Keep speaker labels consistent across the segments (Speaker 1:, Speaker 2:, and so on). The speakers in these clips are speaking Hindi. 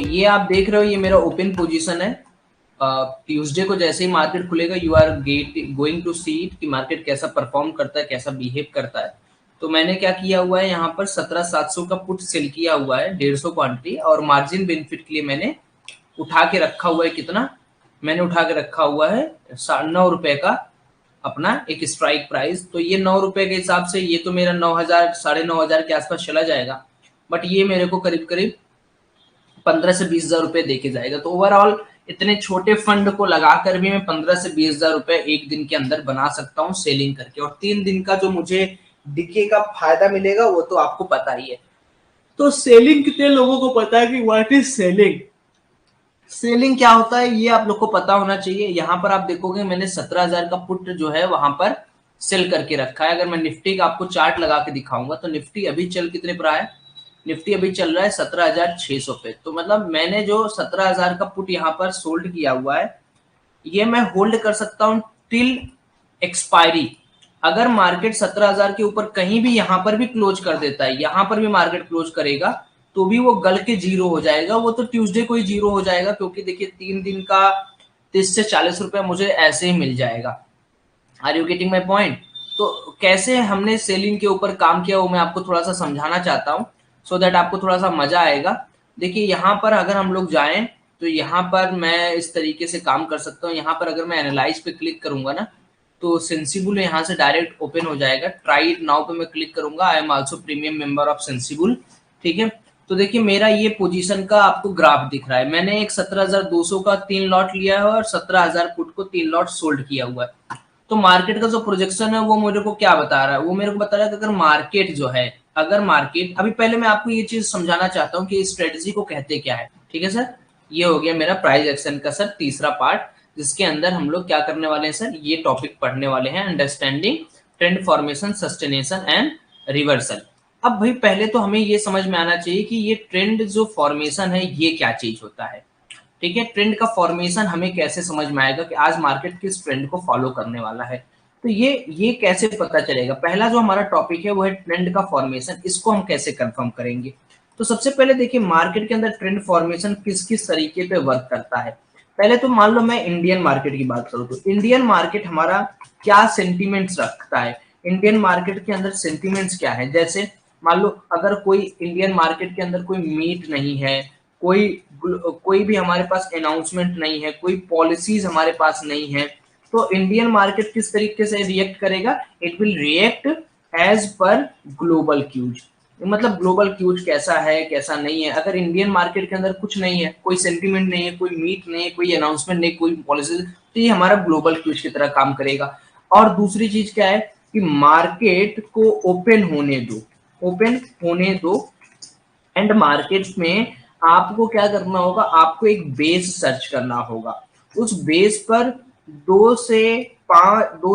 Speaker 1: ये आप देख रहे हो, ये मेरा ओपन पोजीशन है। ट्यूसडे को जैसे ही मार्केट खुलेगा you are going to see it कि मार्केट कैसा परफॉर्म करता है, कैसा बिहेव करता है। तो मैंने क्या किया हुआ है, यहाँ पर 17,700 का पुट सेल किया हुआ है 150 क्वांटिटी, और मार्जिन बेनिफिट के लिए मैंने उठा के रखा हुआ है। कितना मैंने उठा के रखा हुआ है, 9 रुपए का अपना एक स्ट्राइक प्राइस। तो ये 9 रुपए के हिसाब से ये तो मेरा 9,000 9,500 के आसपास चला जाएगा, बट ये मेरे को करीब करीब 15 से 20,000 रुपए देके जाएगा। तो ओवरऑल इतने छोटे फंड को लगाकर भी मैं 15 से 20,000 रुपए एक दिन के अंदर बना सकता हूँ सेलिंग करके। और 3 दिन का जो मुझे डीके का फायदा मिलेगा वो तो आपको पता ही है। तो सेलिंग कितने लोगों को पता है कि व्हाट इज सेलिंग, सेलिंग क्या होता है, ये आप लोग को पता होना चाहिए। यहाँ पर आप देखोगे मैंने 17,000 का पुट जो है वहां पर सेल करके रखा है। अगर मैं निफ्टी का आपको चार्ट लगा के दिखाऊंगा तो निफ्टी अभी चल कितने पर है, निफ्टी अभी चल रहा है 17,600 पे। तो मतलब मैंने जो 17,000 का पुट यहाँ पर सोल्ड किया हुआ है, ये मैं होल्ड कर सकता हूँ टिल एक्सपायरी। अगर मार्केट 17,000 के ऊपर कहीं भी यहाँ पर भी क्लोज कर देता है, यहाँ पर भी मार्केट क्लोज करेगा तो भी वो गल के जीरो हो जाएगा। वो तो ट्यूसडे को ही जीरो हो जाएगा, क्योंकि देखिए 3 दिन का 30 से 40 रुपए मुझे ऐसे ही मिल जाएगा। Are you getting my point? तो कैसे हमने सेलिंग के ऊपर काम किया वो मैं आपको थोड़ा सा समझाना चाहता हूँ, सो दैट आपको थोड़ा सा मजा आएगा। देखिए यहाँ पर अगर हम लोग जाएं तो यहाँ पर मैं इस तरीके से काम कर सकता हूँ। यहाँ पर अगर मैं एनालाइज पे क्लिक करूंगा ना तो सेंसिबल यहाँ से डायरेक्ट ओपन हो जाएगा। ट्राई इट नाउ पे मैं क्लिक करूंगा। I am also premium member of sensible, ठीक है। तो देखिए मेरा ये पोजीशन का आपको ग्राफ दिख रहा है। मैंने एक 17,200 का 3 लॉट लिया है और 17,000 पुट को 3 लॉट सोल्ड किया हुआ है। तो मार्केट का जो प्रोजेक्शन है वो मेरे को क्या बता रहा है, वो मेरे को बता रहा है कि अगर मार्केट जो है, अगर मार्केट अभी पहले मैं आपको ये चीज समझाना चाहता हूँ कि स्ट्रेटजी को कहते क्या है, ठीक है सर। ये हो गया मेरा प्राइस एक्शन का सर तीसरा पार्ट, जिसके अंदर हम लोग क्या करने वाले हैं सर, ये टॉपिक पढ़ने वाले हैं, understanding trend formation sustenation and reversal. अब भाई पहले तो हमें ये समझ में आना चाहिए कि ये ट्रेंड जो फॉर्मेशन है ये क्या चीज होता है, ठीक है। ट्रेंड का फॉर्मेशन हमें कैसे समझ में आएगा कि आज मार्केट किस ट्रेंड को फॉलो करने वाला है। तो ये कैसे पता चलेगा, पहला जो हमारा टॉपिक है वो है ट्रेंड का फॉर्मेशन। इसको हम कैसे कंफर्म करेंगे। तो सबसे पहले देखिए मार्केट के अंदर ट्रेंड फॉर्मेशन किस किस तरीके पे वर्क करता है। पहले तो मान लो मैं इंडियन मार्केट की बात करूं तो इंडियन मार्केट हमारा क्या सेंटिमेंट्स रखता है। इंडियन मार्केट के अंदर सेंटिमेंट्स क्या है, जैसे मान लो अगर कोई इंडियन मार्केट के अंदर कोई मीट नहीं है, कोई कोई भी हमारे पास अनाउंसमेंट नहीं है, कोई पॉलिसीज हमारे पास नहीं है, तो इंडियन मार्केट किस तरीके से रिएक्ट करेगा, it will react as per global cues. मतलब ग्लोबल क्यूज कैसा है कैसा नहीं है। अगर इंडियन मार्केट के अंदर कुछ नहीं है, कोई सेंटीमेंट नहीं है, कोई मीट नहीं है, कोई अनाउंसमेंट नहीं, कोई पॉलिसी, तो ये हमारा ग्लोबल क्यूज की तरह काम करेगा। और दूसरी चीज क्या है कि मार्केट को ओपन होने दो, ओपन होने दो, एंड मार्केट में आपको क्या करना होगा, आपको एक बेस सर्च करना होगा। उस बेस पर 2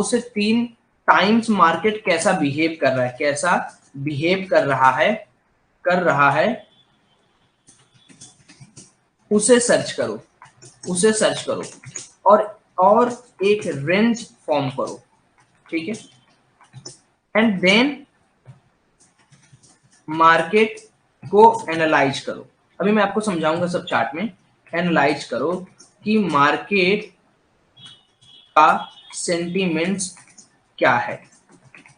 Speaker 1: से 3 टाइम्स मार्केट कैसा बिहेव कर रहा है, कैसा बिहेव कर रहा है उसे सर्च करो, उसे सर्च करो, और एक रेंज फॉर्म करो, ठीक है। एंड देन मार्केट को एनालाइज करो। अभी मैं आपको समझाऊंगा सब चार्ट में। एनालाइज करो कि मार्केट का सेंटीमेंट्स क्या है,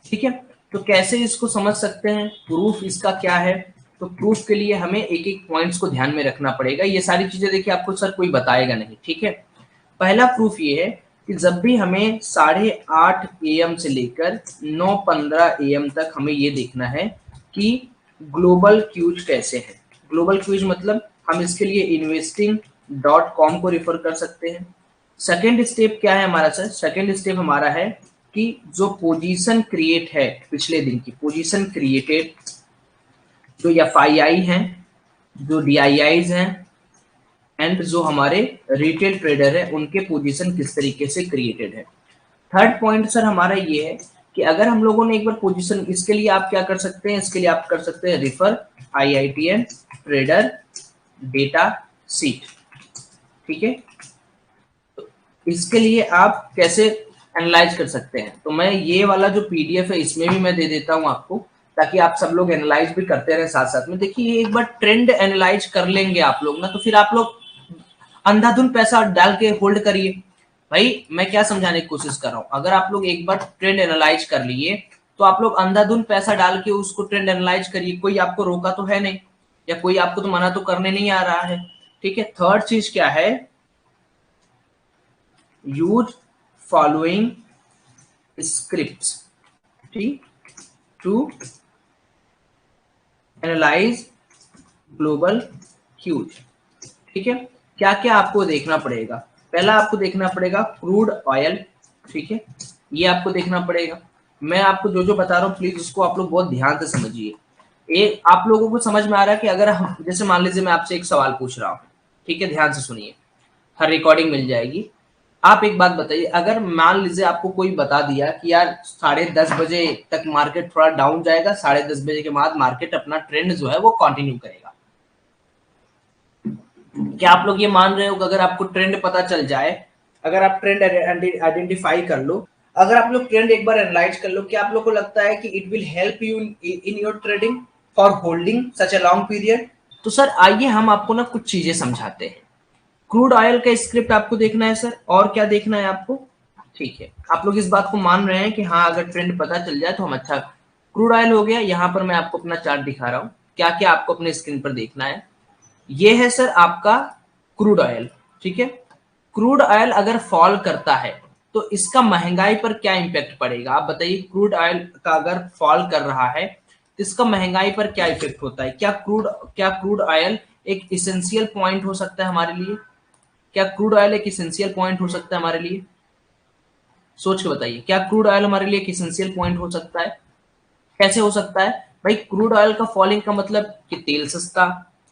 Speaker 1: ठीक है। तो कैसे इसको समझ सकते हैं, प्रूफ इसका क्या है। तो प्रूफ के लिए हमें एक एक पॉइंट्स को ध्यान में रखना पड़ेगा। ये सारी चीजें देखिए आपको सर कोई बताएगा नहीं, ठीक है। पहला प्रूफ ये है कि जब भी हमें 8:30 AM से लेकर 9:15 AM तक हमें ये देखना है कि ग्लोबल क्यूज कैसे है। ग्लोबल क्यूज मतलब हम इसके लिए investing.com को रिफर कर सकते हैं। सेकेंड स्टेप क्या है हमारा सर, सेकेंड स्टेप हमारा है कि जो पोजीशन क्रिएट है पिछले दिन की पोजीशन क्रिएटेड, जो FII हैं, जो DIIs हैं, एंड जो हमारे रिटेल ट्रेडर है उनके पोजीशन किस तरीके से क्रिएटेड है। थर्ड पॉइंट सर हमारा ये है कि अगर हम लोगों ने एक बार पोजीशन, इसके लिए आप क्या कर सकते हैं, इसके लिए आप कर सकते हैं refer IITN trader data seat, ठीक है। तो इसके लिए आप कैसे एनालाइज कर सकते हैं, तो मैं ये वाला जो PDF है इसमें भी मैं दे देता हूं आपको, ताकि आप सब लोग एनालाइज भी करते रहे साथ साथ में। देखिए एक बार ट्रेंड एनालाइज कर लेंगे आप लोग ना, तो फिर आप लोग अंधाधुन पैसा डाल के होल्ड करिए। भाई मैं क्या समझाने की कोशिश कर रहा हूँ, अगर आप लोग एक बार ट्रेंड एनालाइज कर लिए तो आप लोग अंधाधुन पैसा डाल के उसको ट्रेंड एनालाइज करिए, कोई आपको रोका तो है नहीं, या कोई आपको तो मना तो करने नहीं आ रहा है। ठीक है, थर्ड चीज क्या है, यूज फॉलोइंग स्क्रिप्ट्स, ठीक, टू एनालाइज ग्लोबल क्यूज। ठीक है, क्या क्या आपको देखना पड़ेगा, पहला आपको देखना पड़ेगा क्रूड ऑयल। ठीक है, ये आपको देखना पड़ेगा। मैं आपको जो जो बता रहा हूँ प्लीज उसको आप लोग बहुत ध्यान से समझिए। एक आप लोगों को समझ में आ रहा है कि अगर हम जैसे मान लीजिए मैं आपसे एक सवाल पूछ रहा हूँ, ठीक है, ध्यान से सुनिए, हर रिकॉर्डिंग मिल जाएगी। आप एक बात बताइए, अगर मान लीजिए आपको कोई बता दिया कि यार 10:30 बजे तक मार्केट थोड़ा डाउन जाएगा, 10:30 बजे के बाद मार्केट अपना ट्रेंड जो है वो कंटिन्यू करेगा, क्या आप लोग ये मान रहे हो कि अगर आपको ट्रेंड पता चल जाए, अगर आप ट्रेंड आइडेंटिफाई कर लो, अगर आप लोग ट्रेंड एक बार एनालाइज कर लो, क्या आप लोग को लगता है कि it will help you in your trading for holding such a long period? तो सर आइए हम आपको ना कुछ चीजें समझाते हैं। क्रूड ऑयल का स्क्रिप्ट आपको देखना है सर, और क्या देखना है आपको? ठीक है, आप लोग इस बात को मान रहे हैं कि हाँ अगर ट्रेंड पता चल जाए तो हम अच्छा। क्रूड ऑयल हो गया, यहाँ पर मैं आपको अपना चार्ट दिखा रहा हूँ, क्या क्या आपको अपने स्क्रीन पर देखना है। ये है सर आपका क्रूड ऑयल। ठीक है, क्रूड ऑयल अगर फॉल करता है तो इसका महंगाई पर क्या इंपैक्ट पड़ेगा, आप बताइए। क्रूड ऑयल का अगर फॉल कर रहा है तो इसका महंगाई पर क्या इफेक्ट होता है? क्या क्रूड ऑयल एक इसेंशियल पॉइंट हो सकता है हमारे लिए? क्या क्रूड ऑयल एक इसेंशियल पॉइंट हो सकता है हमारे लिए? सोच के बताइए, क्या क्रूड ऑयल हमारे लिए एक इसेंशियल पॉइंट हो सकता है? कैसे हो सकता है? भाई क्रूड ऑयल का फॉलिंग का मतलब कि तेल सस्ता,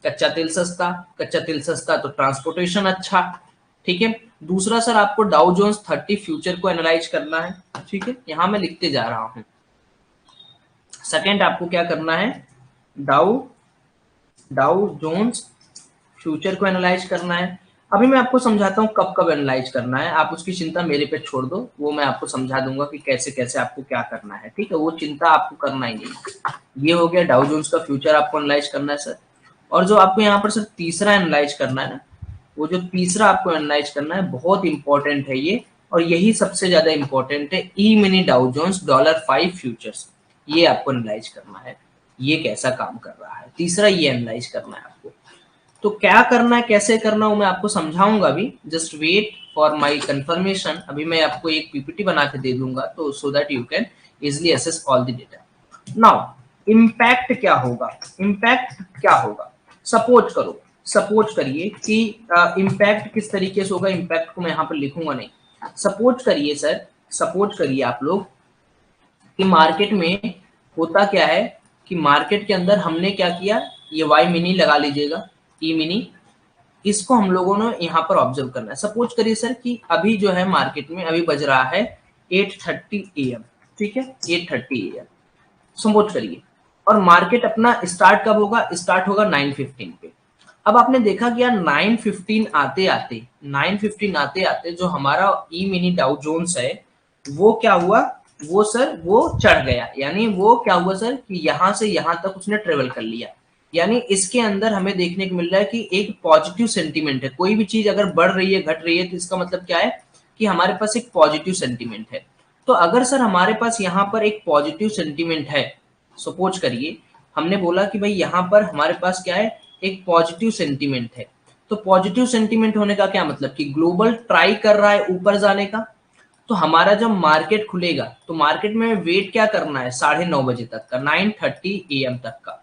Speaker 1: कच्चा तेल सस्ता, कच्चा तेल सस्ता तो ट्रांसपोर्टेशन अच्छा। ठीक है, दूसरा सर आपको डाउ जोन्स 30 फ्यूचर को एनालाइज करना है। ठीक है, यहां मैं लिखते जा रहा हूं। सेकेंड आपको क्या करना है, डाउ डाउ जोन्स फ्यूचर को एनालाइज करना है। अभी मैं आपको समझाता हूँ कब कब एनालाइज करना है, आप उसकी चिंता मेरे पे छोड़ दो, वो मैं आपको समझा दूंगा कि कैसे कैसे आपको क्या करना है। ठीक है, वो चिंता आपको करना ही नहीं। ये हो गया डाउ जोन्स का फ्यूचर आपको एनालाइज करना है सर। और जो आपको यहाँ पर सर तीसरा एनालाइज करना है ना, वो जो तीसरा आपको एनालाइज करना है बहुत इंपॉर्टेंट है ये, और यही सबसे ज्यादा इंपॉर्टेंट है, ई मिनी डाउ जोन्स $5 फ्यूचर्स। ये आपको एनालाइज करना है, ये कैसा काम कर रहा है, तीसरा ये एनालाइज करना है आपको। तो क्या करना है कैसे करना है मैं आपको समझाऊंगा अभी, just wait for my confirmation. अभी मैं आपको एक पीपीटी बना के दे दूंगा तो so that you can easily assess all the data. Now impact क्या होगा, इम्पैक्ट क्या होगा, सपोज करिए कि इम्पैक्ट किस तरीके से होगा, इम्पैक्ट को मैं यहाँ पर लिखूंगा नहीं। सपोज करिए सर, सपोज करिए आप लोग कि मार्केट में होता क्या है, कि मार्केट के अंदर हमने क्या किया, ये वाई मिनी लगा लीजिएगा, ई मिनी, इसको हम लोगों ने यहाँ पर ऑब्जर्व करना है। सपोज करिए सर कि अभी जो है मार्केट में अभी बज रहा है 8:30 AM। ठीक है, 8:30 AM सपोज करिए, और मार्केट अपना स्टार्ट कब होगा, स्टार्ट होगा 9:15 पे। अब आपने देखा कि यार 9:15 आते आते जो हमारा ई मिनी डाउ जोन्स है वो क्या हुआ, वो सर वो चढ़ गया, यानी वो क्या हुआ सर कि यहां से यहां तक उसने ट्रेवल कर लिया। यानी इसके अंदर हमें देखने को मिल रहा है कि एक पॉजिटिव सेंटीमेंट है, कोई भी चीज अगर बढ़ रही है घट रही है तो इसका मतलब क्या है कि हमारे पास एक पॉजिटिव सेंटीमेंट है। तो अगर सर हमारे पास यहाँ पर एक पॉजिटिव सेंटीमेंट है, सपोज करिए हमने बोला कि भाई यहाँ पर हमारे पास क्या है, एक पॉजिटिव सेंटीमेंट है। तो पॉजिटिव सेंटीमेंट होने का क्या मतलब कि ग्लोबल ट्राई कर रहा है ऊपर जाने का। तो हमारा जब मार्केट खुलेगा तो मार्केट में वेट क्या करना है, 9:30 बजे तक का, 9:30 AM तक का,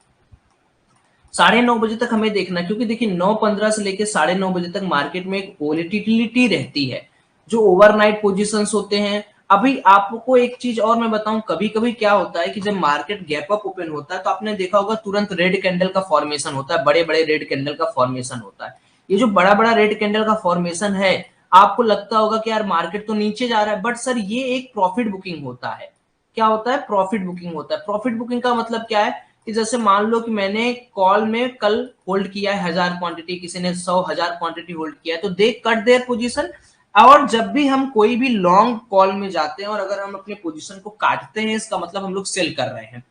Speaker 1: 9:30 बजे तक हमें देखना, क्योंकि देखिए 9:15 से लेकर 9:30 बजे तक मार्केट में एक वोलेटिलिटी रहती है, जो ओवरनाइट पोजीशंस होते हैं। अभी आपको एक चीज और मैं बताऊं, कभी कभी क्या होता है कि जब मार्केट गैप अप ओपन होता है तो आपने देखा होगा तुरंत रेड कैंडल का फॉर्मेशन होता है, बड़े बड़े रेड कैंडल का फॉर्मेशन होता है। ये जो बड़ा बड़ा रेड कैंडल का फॉर्मेशन है, आपको लगता होगा कि यार मार्केट तो नीचे जा रहा है, बट सर ये एक प्रॉफिट बुकिंग होता है। क्या होता है, प्रॉफिट बुकिंग होता है। प्रॉफिट बुकिंग का मतलब क्या है कि जैसे मान लो कि मैंने कॉल में कल होल्ड किया है 1000 क्वांटिटी, किसी ने 100,000 क्वांटिटी होल्ड किया है, तो दे कट देयर पोजीशन। और जब भी हम कोई भी लॉन्ग कॉल में जाते हैं और अगर हम अपने पोजीशन को काटते हैं, इसका मतलब हम लोग सेल कर रहे हैं।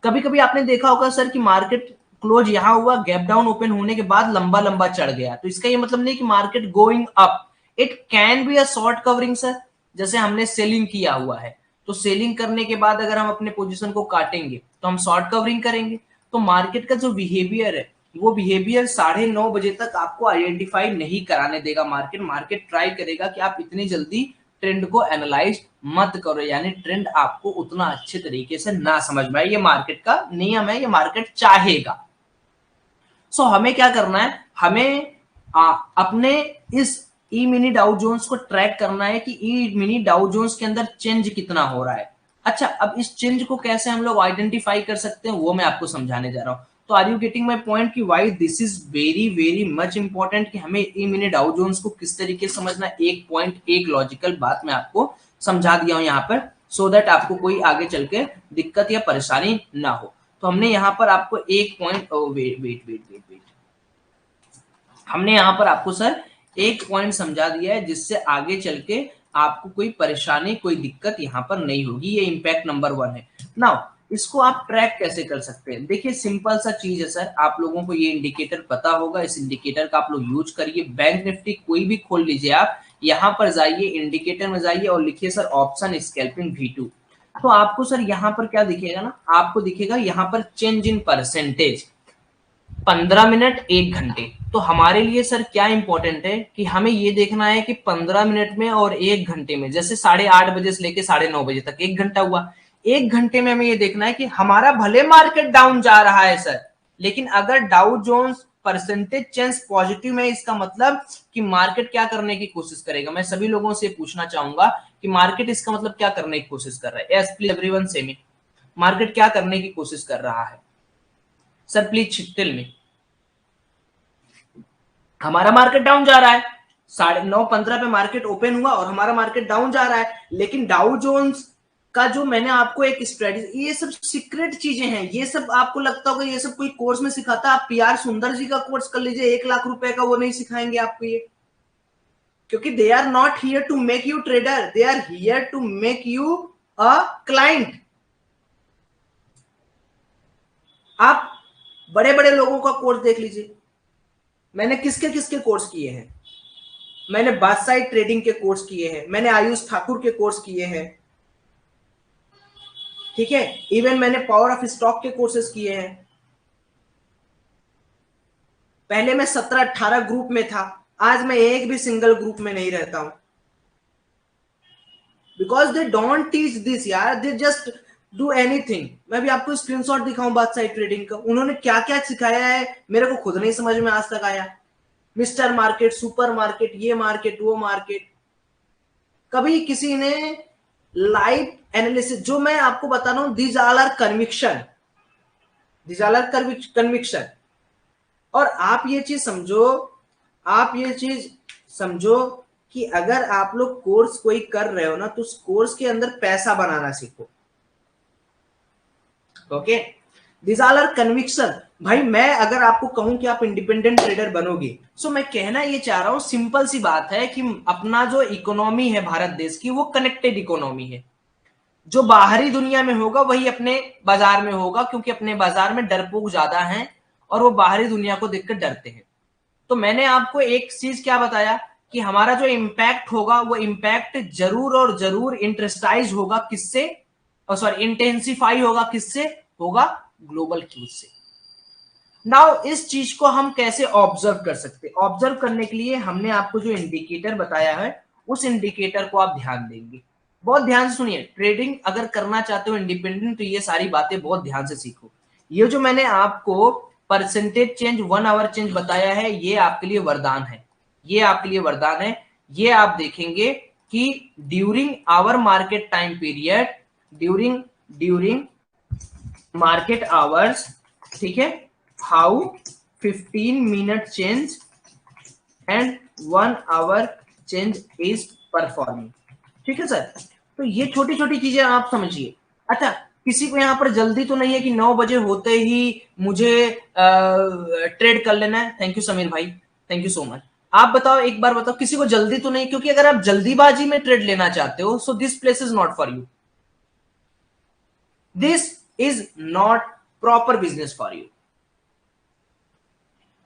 Speaker 1: कभी कभी आपने देखा होगा सर कि मार्केट क्लोज यहां हुआ, गैप डाउन ओपन होने के बाद लंबा लंबा चढ़ गया, तो इसका ये मतलब नहीं कि market going up, it can be a short covering sir. जैसे हमने सेलिंग किया हुआ है, तो सेलिंग करने के बाद अगर हम अपने पोजीशन को काटेंगे तो हम शॉर्ट कवरिंग करेंगे। तो मार्केट का जो बिहेवियर है, वो बिहेवियर 9:30 बजे तक आपको आइडेंटिफाई नहीं कराने देगा मार्केट। मार्केट ट्राई करेगा कि आप इतनी जल्दी ट्रेंड को एनालाइज मत करो, यानी ट्रेंड आपको उतना अच्छे तरीके से ना समझ में आए। ये मार्केट का नियम है, ये मार्केट चाहेगा। सो हमें क्या करना है, हमें अपने इस ई मिनी डाउ जोन्स को ट्रैक करना है कि ई मिनी डाउ जोन्स के अंदर चेंज कितना हो रहा है। अच्छा, अब इस चेंज को कैसे हम लोग आइडेंटिफाई कर सकते हैं वो मैं आपको समझाने जा रहा हूं। तो are you getting my point कि why this is very very much important कि हमें ई मिनी डाउ जोन्स को किस तरीके से समझना है। एक पॉइंट, एक लॉजिकल बात मैं आपको समझा दिया हूं यहाँ पर, सो दैट आपको कोई आगे चल के दिक्कत या परेशानी ना हो। तो हमने यहाँ पर आपको एक point, wait wait wait wait wait, हमने यहां पर आपको सर एक पॉइंट समझा दिया है जिससे आगे चल के आपको कोई परेशानी, कोई दिक्कत यहां पर नहीं होगी। ये इंपैक्ट नंबर 1 है। नाउ इसको आप ट्रैक कैसे कर सकते हैं? देखिए सिंपल सा चीज है सर, आप लोगों को ये इंडिकेटर पता होगा, इस इंडिकेटर का आप लोग यूज करिए। बैंक निफ्टी कोई भी खोल लीजिए आप, यहां पर जाइए, इंडिकेटर में जाइए और लिखिए सर ऑप्शन स्कैल्पिंग V2। तो आपको सर यहां पर क्या दिखेगा ना, आपको दिखेगा यहां पर चेंज इन परसेंटेज 15 मिनट 1 घंटे। तो हमारे लिए सर क्या इंपॉर्टेंट है कि हमें ये देखना है कि 15 मिनट में और 1 घंटे में, जैसे 8:30 बजे से लेके 9:30 बजे तक 1 घंटा हुआ, 1 घंटे में हमें ये देखना है कि हमारा भले मार्केट डाउन जा रहा है सर, लेकिन अगर Dow Jones percentage change positive में, इसका मतलब कि मार्केट क्या करने की कोशिश करेगा। मैं सभी लोगों से पूछना चाहूंगा कि मार्केट इसका मतलब क्या करने की कोशिश कर रहा है। यस प्लीज एवरीवन से मी, मार्केट क्या करने की कोशिश कर रहा है सर, प्लीज टेल मी। हमारा मार्केट डाउन जा रहा है, 9:15 पे मार्केट ओपन हुआ और हमारा मार्केट डाउन जा रहा है, लेकिन डाउ जोन्स का जो मैंने आपको एक स्ट्रेटेजी, ये सब सीक्रेट चीजें हैं, ये सब आपको लगता होगा ये सब कोई कोर्स में सिखाता। आप PR सुंदर जी का कोर्स कर लीजिए 1 लाख रुपए का, वो नहीं सिखाएंगे आपको ये, क्योंकि they are not here to make you trader, they are here to make you a client. आप बड़े बड़े लोगों का कोर्स देख लीजिए, मैंने किसके किसके कोर्स किए हैं। मैंने बादशाही ट्रेडिंग के कोर्स किए हैं, मैंने आयुष ठाकुर के कोर्स किए हैं, ठीक है, इवन मैंने पावर ऑफ स्टॉक के कोर्सेज किए हैं। पहले मैं 17-18 ग्रुप में था, आज मैं एक भी सिंगल ग्रुप में नहीं रहता हूं, because they don't teach this यार, दे जस्ट डू एनीथिंग। मैं भी आपको स्क्रीनशॉट दिखाऊं बादशाही ट्रेडिंग का, उन्होंने क्या क्या सिखाया है मेरे को खुद नहीं समझ में आज तक आया। मिस्टर मार्केट, सुपर मार्केट, ये मार्केट, वो मार्केट, कभी किसी ने लाइव एनालिसिस, जो मैं आपको बता रहा हूं, these all are conviction, these all are conviction. और आप ये चीज समझो, आप ये चीज समझो कि अगर आप लोग कोर्स कोई कर रहे हो ना, तो उस कोर्स के अंदर पैसा बनाना सीखो। Okay, this all are conviction. भाई मैं अगर आपको कहूं कि आप इंडिपेंडेंट ट्रेडर बनोगे, सो मैं कहना ये चाह रहा हूं, सिंपल सी बात है कि अपना जो इकोनॉमी है भारत देश की, वो कनेक्टेड इकोनॉमी है। जो बाहरी दुनिया में होगा वही अपने बाजार में होगा, क्योंकि अपने बाजार में डरपोक ज्यादा हैं और वो बाहरी दुनिया को देखकर डरते हैं। तो मैंने आपको एक चीज क्या बताया कि हमारा जो इम्पैक्ट होगा, वो इम्पैक्ट जरूर और जरूर इंटरेस्टाइज होगा किससे, और सॉरी इंटेंसिफाई होगा किससे, होगा ग्लोबल क्यूज से। नाउ इस चीज को हम कैसे ऑब्जर्व कर सकते हैं? ऑब्जर्व करने के लिए हमने आपको जो इंडिकेटर बताया है, उस इंडिकेटर को आप ध्यान देंगे, बहुत ध्यान से सुनिए। ट्रेडिंग अगर करना चाहते हो इंडिपेंडेंट, तो ये सारी बातें बहुत ध्यान से सीखो। ये जो मैंने आपको परसेंटेज चेंज, 1 आवर चेंज बताया है, ये आपके लिए वरदान है, ये आपके लिए वरदान है। ये आप देखेंगे कि during our market time period, during market hours, ठीक है, how 15 minute change and 1 hour change is performing, ठीक है सर। तो ये छोटी छोटी चीजें आप समझिए। अच्छा, किसी को यहाँ पर जल्दी तो नहीं है कि 9 बजे होते ही मुझे ट्रेड कर लेना है? थैंक यू समीर भाई, थैंक यू सो मच। आप बताओ, एक बार बताओ, किसी को जल्दी तो नहीं? क्योंकि अगर आप जल्दीबाजी में ट्रेड लेना चाहते हो, so this place is not for you, this is not proper business for you.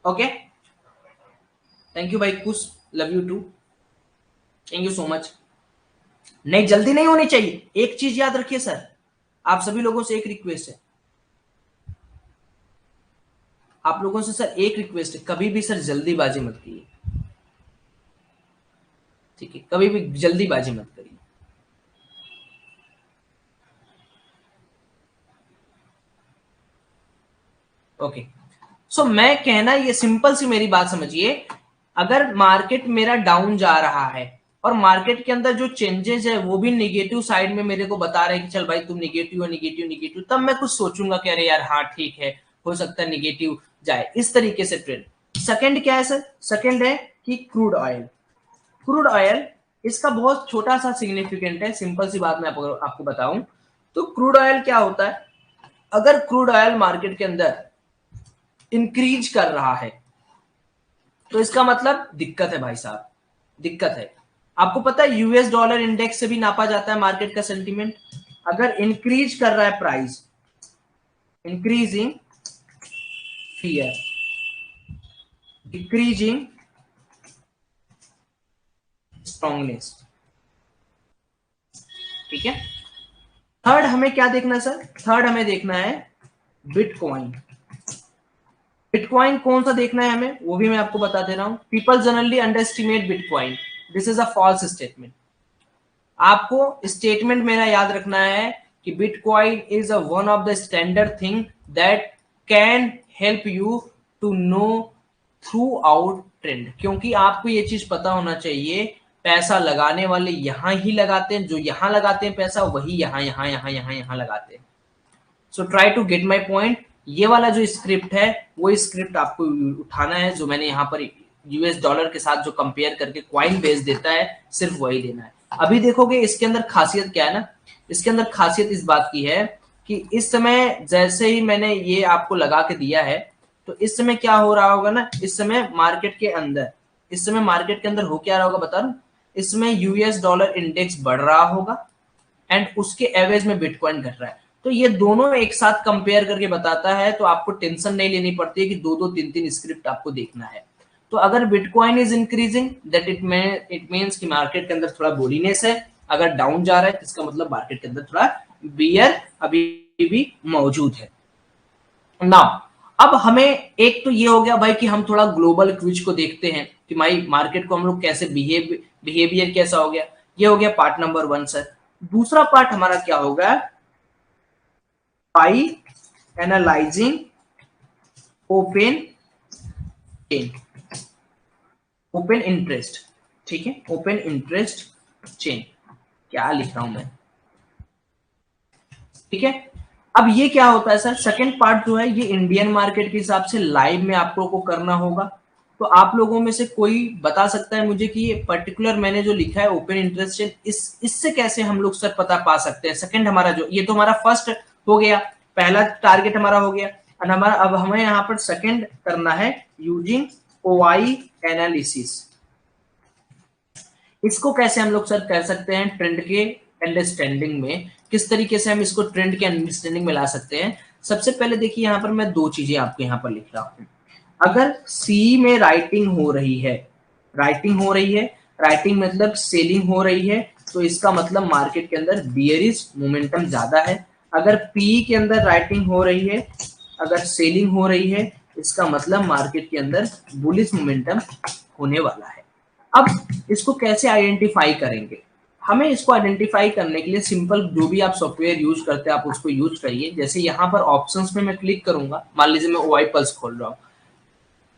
Speaker 1: Okay, thank you भाई कुछ, love you too, thank you so much. नहीं, जल्दी नहीं होनी चाहिए। एक चीज याद रखिए सर, आप सभी लोगों से एक रिक्वेस्ट है, आप लोगों से सर एक रिक्वेस्ट है, कभी भी सर जल्दीबाजी मत कीजिए, ठीक है, कभी भी जल्दीबाजी मत करिए। ओके, सो मैं कहना, ये सिंपल सी मेरी बात समझिए, अगर मार्केट मेरा डाउन जा रहा है और मार्केट के अंदर जो चेंजेस है वो भी निगेटिव साइड में मेरे को बता रहे हैं कि चल भाई तुम निगेटिव है, निगेटिव निगेटिव, तब मैं कुछ सोचूंगा कि अरे यार हाँ ठीक है, हो सकता है निगेटिव जाए, इस तरीके से ट्रेड। सेकंड क्या है सर? सेकंड है कि क्रूड ऑयल। क्रूड ऑयल, इसका बहुत छोटा सा सिग्निफिकेंट है, सिंपल सी बात मैं आपको बताऊं तो क्रूड ऑयल क्या होता है, अगर क्रूड ऑयल मार्केट के अंदर इंक्रीज कर रहा है तो इसका मतलब दिक्कत है भाई साहब, दिक्कत है। आपको पता है यूएस डॉलर इंडेक्स से भी नापा जाता है मार्केट का सेंटीमेंट। अगर इंक्रीज कर रहा है price, increasing fear, decreasing strongness, ठीक है। थर्ड हमें क्या देखना है सर? थर्ड हमें देखना है बिटकॉइन। बिटकॉइन कौन सा देखना है हमें, वो भी मैं आपको बता दे रहा हूं। People generally underestimate bitcoin, this is a false statement. आपको स्टेटमेंट मेरा याद रखना है कि bitcoin is a one of the standard thing that can help you to know throughout trend, क्योंकि आपको ये चीज पता होना चाहिए, पैसा लगाने वाले यहां ही लगाते हैं, जो यहां लगाते हैं पैसा वही यहां यहां यहां यहां यहां लगाते हैं। So try to get my point. ये वाला जो स्क्रिप्ट है वो स्क्रिप्ट आपको उठाना है, जो मैंने यहाँ पर यूएस डॉलर के साथ जो कंपेयर करके क्वाइन बेस देता है, सिर्फ वही देना है। अभी देखोगे इसके अंदर खासियत क्या है ना, इसके अंदर खासियत इस बात की है कि इस समय जैसे ही मैंने ये आपको लगा के दिया है, तो इस समय क्या हो रहा होगा ना, इस समय मार्केट के अंदर, इस समय मार्केट के अंदर हो क्या रहा होगा बता रहा हूं, इसमें यूएस डॉलर इंडेक्स बढ़ रहा होगा एंड उसके एवरेज में बिटकॉइन घट रहा है। तो ये दोनों एक साथ कंपेयर करके बताता है, तो आपको टेंशन नहीं लेनी पड़ती है कि दो दो तीन तीन स्क्रिप्ट आपको देखना है। तो अगर bitcoin is increasing that it means कि मार्केट के अंदर थोड़ा बोलीनेस है, अगर डाउन जा रहा है तो इसका मतलब मार्केट के अंदर थोड़ा बियर अभी भी मौजूद है। नाउ अब हमें एक तो ये हो गया भाई कि हम थोड़ा ग्लोबल क्विज को देखते हैं कि भाई मार्केट को हम लोग कैसे बिहेवियर कैसा हो गया, ये हो गया पार्ट नंबर 1 सर। दूसरा पार्ट हमारा क्या होगा, by analysing open chain, open interest, ठीक है, ओपन इंटरेस्ट चेन, क्या लिख रहा हूं मैं, ठीक है। अब ये क्या होता है सर, सेकंड पार्ट जो है ये इंडियन मार्केट के हिसाब से लाइव में आप लोगों को करना होगा। तो आप लोगों में से कोई बता सकता है मुझे कि ये पर्टिकुलर मैंने जो लिखा है ओपन इंटरेस्ट चेन, इससे कैसे हम लोग सर पता पा सकते हैं? सेकंड हमारा जो ये तो हमारा फर्स्ट हो गया, पहला टारगेट हमारा हो गया, और हमारा अब हमें यहाँ पर सेकंड करना है यूजिंग ओआई एनालिसिस। इसको कैसे हम लोग सर कर सकते हैं ट्रेंड के अंडरस्टैंडिंग में, किस तरीके से हम इसको ट्रेंड के अंडरस्टैंडिंग में ला सकते हैं? सबसे पहले देखिए यहाँ पर मैं दो चीजें आपको यहाँ पर लिख रहा हूं। अगर सी में राइटिंग हो रही है, राइटिंग हो रही है, राइटिंग मतलब सेलिंग हो रही है, तो इसका मतलब मार्केट के अंदर बियरिश मोमेंटम ज्यादा है। अगर पी के अंदर राइटिंग हो रही है, अगर सेलिंग हो रही है, इसका मतलब मार्केट के अंदर बुलिश मोमेंटम होने वाला है। अब इसको कैसे आइडेंटिफाई करेंगे? हमें इसको आइडेंटिफाई करने के लिए सिंपल जो भी आप सॉफ्टवेयर यूज करते हैं आप उसको यूज करिए। जैसे यहाँ पर ऑप्शंस में मैं क्लिक करूंगा, मान लीजिए मैं ओवाई पल्स खोल रहा हूँ,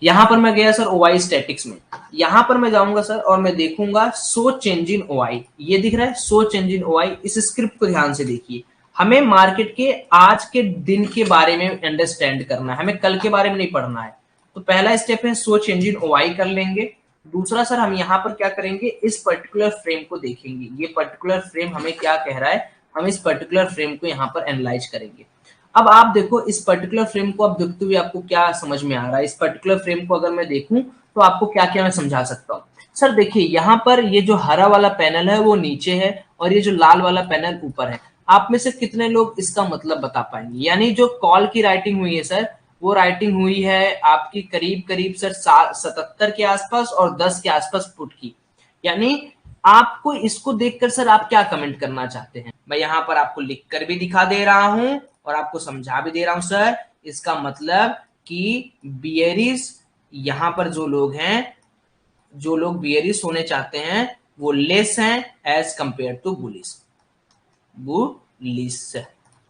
Speaker 1: यहाँ पर मैं गया सर ओवाई स्टैटिक्स में, यहाँ पर मैं जाऊंगा सर और मैं देखूंगा शो चेंज इन ओवाई, ये दिख रहा है शो चेंज इन ओवाई। इस स्क्रिप्ट को ध्यान से देखिए, हमें मार्केट के आज के दिन के बारे में अंडरस्टैंड करना है, हमें कल के बारे में नहीं पढ़ना है। तो पहला स्टेप है शो चेंज इन ओवाई कर लेंगे। दूसरा सर हम यहाँ पर क्या करेंगे, इस पर्टिकुलर फ्रेम को देखेंगे, ये पर्टिकुलर फ्रेम हमें क्या कह रहा है, हम इस पर्टिकुलर फ्रेम को यहाँ पर एनालाइज करेंगे। अब आप देखो इस पर्टिकुलर फ्रेम को अब देखते हुए आपको क्या समझ में आ रहा है? इस पर्टिकुलर फ्रेम को अगर मैं देखूं तो आपको क्या क्या मैं समझा सकता हूँ? सर देखिए यहाँ पर ये जो हरा वाला पैनल है वो नीचे है और ये जो लाल वाला पैनल ऊपर है। आप में से कितने लोग इसका मतलब बता पाएंगे? यानी जो कॉल की राइटिंग हुई है सर, वो राइटिंग हुई है आपकी करीब करीब सर 77 के आसपास और 10 के आसपास पुट की। यानी आपको इसको देखकर सर आप क्या कमेंट करना चाहते हैं? मैं यहाँ पर आपको लिख कर भी दिखा दे रहा हूं और आपको समझा भी दे रहा हूं सर। इसका मतलब कि बियरिश, यहाँ पर जो लोग हैं, जो लोग बियरिश होने चाहते हैं वो लेस हैं as compare to bullish. Bullish,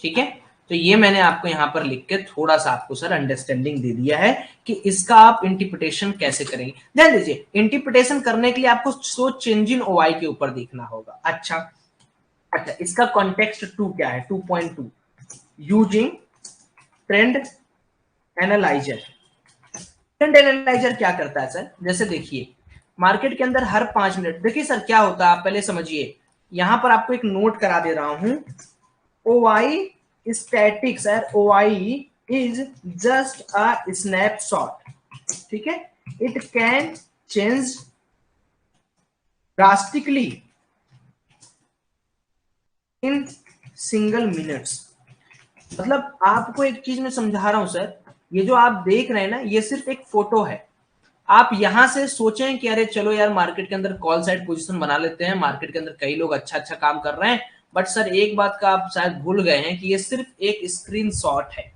Speaker 1: ठीक है। तो ये मैंने आपको यहाँ पर लिख के थोड़ा सा आपको सर अंडरस्टैंडिंग दे दिया है कि इसका आप इंटरप्रिटेशन कैसे करेंगे। ध्यान दीजिए, इंटरप्रिटेशन करने के लिए आपको सो चेंज इन ओवाई के ऊपर देखना होगा। अच्छा, इसका कॉन्टेक्स्ट 2 क्या है? 2.2 using trend analyser. Trend analyser क्या करता है सर? जैसे देखिए, मार्केट के अंदर हर 5 मिनट, देखिए सर क्या होता है, आप पहले समझिए। यहां पर आपको एक नोट करा दे रहा हूं, ओवाई static sir, ओवाई is just a snapshot, ठीक है। It can change drastically in single minutes. मतलब आपको एक चीज मैं समझा रहा हूं सर, ये जो आप देख रहे हैं ना, ये सिर्फ एक फोटो है। आप यहां से सोचें कि अरे चलो यार मार्केट के अंदर कॉल साइड पोजीशन बना लेते हैं, मार्केट के अंदर कई लोग अच्छा अच्छा काम कर रहे हैं, बट सर एक बात का आप शायद भूल गए हैं कि ये सिर्फ एक स्क्रीनशॉट है।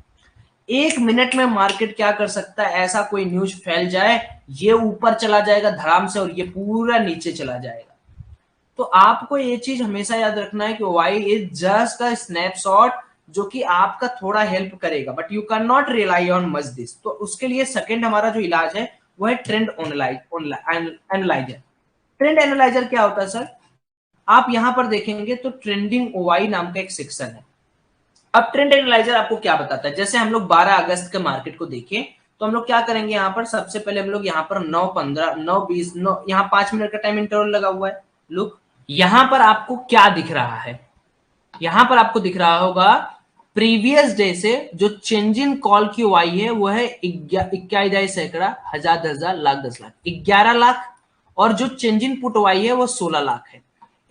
Speaker 1: 1 मिनट में मार्केट क्या कर सकता है, ऐसा कोई न्यूज फैल जाए, ये ऊपर चला जाएगा धड़ाम से और ये पूरा नीचे चला जाएगा। तो आपको ये चीज हमेशा याद रखना है कि Y is just a snapshot, जो कि आपका थोड़ा हेल्प करेगा, but you can not rely on much this. तो उसके लिए सेकंड हमारा जो इलाज है वो है ट्रेंड एनालाइजर। ट्रेंड एनालाइजर क्या होता है सर? आप यहां पर देखेंगे तो ट्रेंडिंग ओवाई नाम का एक सेक्शन है। अब ट्रेंड एनालाइजर आपको क्या बताता है? जैसे हम लोग 12 अगस्त के मार्केट को देखें तो हम लोग क्या करेंगे, यहाँ पर सबसे पहले हम लोग यहाँ पर 9:15, 9:20, 9, यहाँ 5 मिनट का टाइम इंटरवल लगा हुआ है। लुक, यहां पर आपको क्या दिख रहा है? यहां पर आपको दिख रहा होगा प्रीवियस डे से जो चेंज इन कॉल की आई है वो है 21 सैकड़ा, 1000, 10,000, लाख, 10 लाख, 11 लाख। और जो चेंज इन पुट आई है वो 16 लाख है।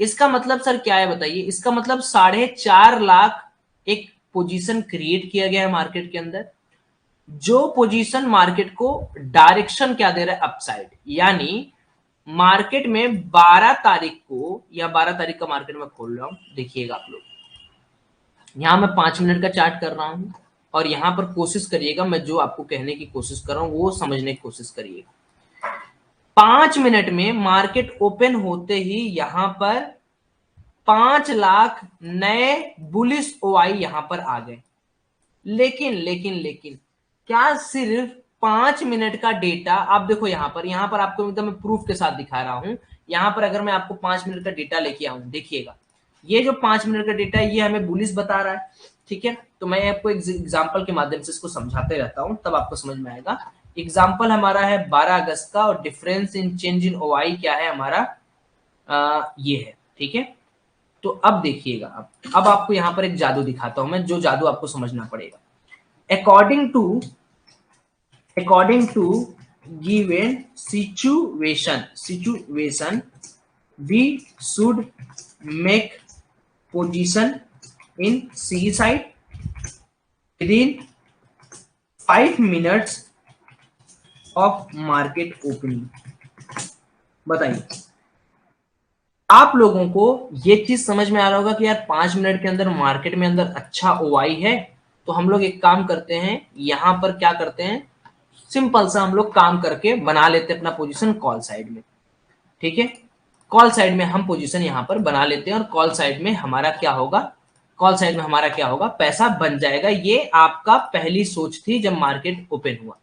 Speaker 1: इसका मतलब सर क्या है बताइए? इसका मतलब 4.5 लाख एक पोजीशन क्रिएट किया गया है मार्केट के अंदर, जो पोजीशन मार्केट को डायरेक्शन क्या दे रहा है? अपसाइड। यानी मार्केट में 12 तारीख को, या 12 तारीख का मार्केट में खोल रहा हूं, देखिएगा आप लोग, यहां मैं 5 मिनट का चार्ट कर रहा हूं और यहां पर कोशिश करिएगा, मैं जो आपको कहने की कोशिश कर रहा हूं वो समझने की कोशिश करिएगा। 5 मिनट में मार्केट ओपन होते ही यहां पर 5 लाख नए बुलिश ओआई यहां पर आ गए। लेकिन लेकिन लेकिन क्या सिर्फ 5 मिनट का डेटा? आप देखो यहां पर आपको एकदम प्रूफ के साथ दिखा रहा हूं। यहां पर अगर मैं आपको 5 मिनट का डेटा लेके आऊं, देखिएगा, ये जो 5 मिनट का डेटा है ये हमें बुलिश बता रहा है, ठीक है। तो मैं आपको एक एग्जांपल के माध्यम से इसको समझाते रहता हूं, तब आपको समझ में आएगा। एग्जांपल हमारा है 12 अगस्त का और difference in change in OI क्या है हमारा, ये है, ठीक है। तो अब देखिएगा, अब आपको यहां पर एक जादू दिखाता हूं मैं, जो जादू आपको समझना पड़ेगा। according to given situation we should make position in C side within 5 minutes of market opening। बताइए, आप लोगों को ये चीज समझ में आ रहा होगा कि यार 5 मिनट के अंदर मार्केट में अंदर अच्छा ओआई है, तो हम लोग एक काम करते हैं, यहां पर क्या करते हैं, सिंपल सा हम लोग काम करके बना लेते हैं अपना पोजीशन कॉल साइड में, ठीक है। कॉल साइड में हम पोजीशन यहां पर बना लेते हैं और कॉल साइड में हमारा क्या होगा, कॉल साइड में हमारा क्या होगा, पैसा बन जाएगा। ये आपका पहली सोच थी जब मार्केट ओपन हुआ,